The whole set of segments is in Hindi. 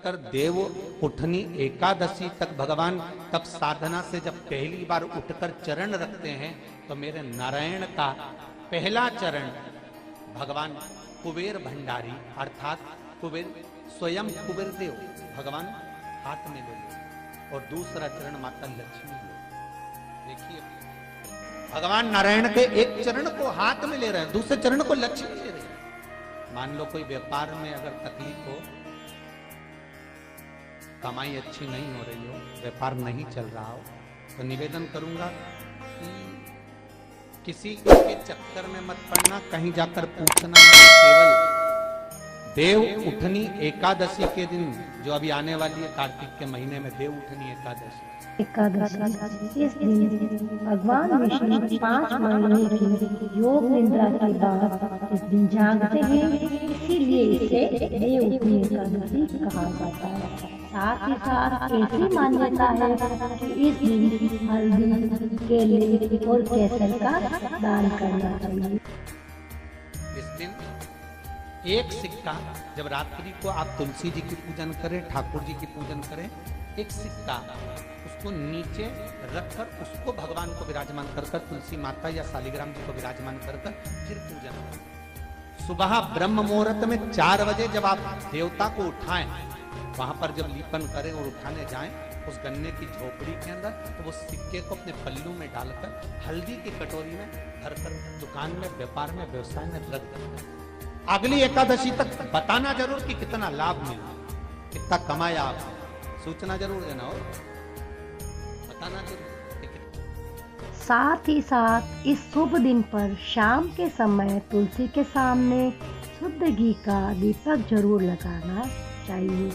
कर देव उठनी एकादशी तक भगवान तब साधना से जब पहली बार उठकर चरण रखते हैं तो मेरे नारायण का पहला चरण भगवान कुबेर भंडारी अर्थात कुबेर स्वयं कुबेर देव भगवान हाथ में ले और दूसरा चरण माता लक्ष्मी ले। देखिए भगवान नारायण के एक चरण को हाथ में ले रहे हैं, दूसरे चरण को लक्ष्मी ले रहे हैं। मान लो कोई व्यापार में अगर तकलीफ हो, कमाई अच्छी नहीं हो रही हो, व्यापार नहीं चल रहा हो, तो निवेदन करूंगा कि किसी के चक्कर में मत पड़ना, कहीं जाकर पूछना। केवल देव उठनी एकादशी के दिन जो अभी आने वाली है कार्तिक के महीने में देव उठनी एकादशी, इस दिन भगवान विष्णु 5 महीने की योग निद्रा के बाद इस दिन जागते हैं, इसीलिए इसे देव उठनी एकादशी कहा जाता है। साथ ही साथ ऐसी मान्यता है कि इस दिन हल्दी, केले और केसर का दान करना चाहिए। इस दिन एक सिक्का, जब रात्रि को आप तुलसी जी की पूजन करें, ठाकुर जी की पूजन करें, एक सिक्का उसको नीचे रखकर उसको भगवान को विराजमान कर तुलसी माता या शालिग्राम जी को विराजमान कर फिर पूजन करें। सुबह ब्रह्म मुहूर्त में 4 बजे जब आप देवता को उठाएं, वहां पर जब लीपन करें और उठाने जाएं उस गन्ने की झोपड़ी के अंदर, तो वो सिक्के को अपने पल्लू में डालकर हल्दी की कटोरी में भरकर दुकान में, व्यापार में, व्यवसाय में रख दें। अगली एकादशी तक बताना जरूर कि कितना लाभ मिला, कितना कमाया आप, सूचना जरूर देना और बताना जरूर। साथ ही साथ इस शुभ दिन पर शाम के समय तुलसी के सामने शुद्ध घी का दीपक जरूर लगाना चाहिए।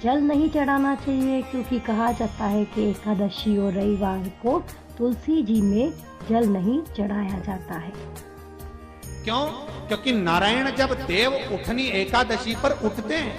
जल नहीं चढ़ाना चाहिए क्योंकि कहा जाता है कि एकादशी और रविवार को तुलसी जी में जल नहीं चढ़ाया जाता है। क्यों? क्योंकि नारायण जब देव उठनी एकादशी पर उठते हैं,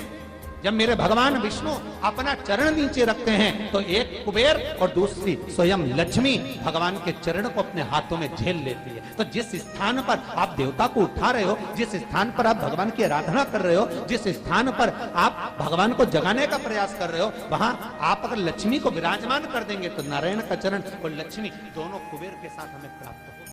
जब मेरे भगवान विष्णु अपना चरण नीचे रखते हैं, तो एक कुबेर और दूसरी स्वयं लक्ष्मी भगवान के चरण को अपने हाथों में झेल लेती है। तो जिस स्थान पर आप देवता को उठा रहे हो, जिस स्थान पर आप भगवान की आराधना कर रहे हो, जिस स्थान पर आप भगवान को जगाने का प्रयास कर रहे हो, वहां आप अगर लक्ष्मी को विराजमान कर देंगे तो नारायण का चरण और लक्ष्मी दोनों कुबेर के साथ हमें प्राप्त हो।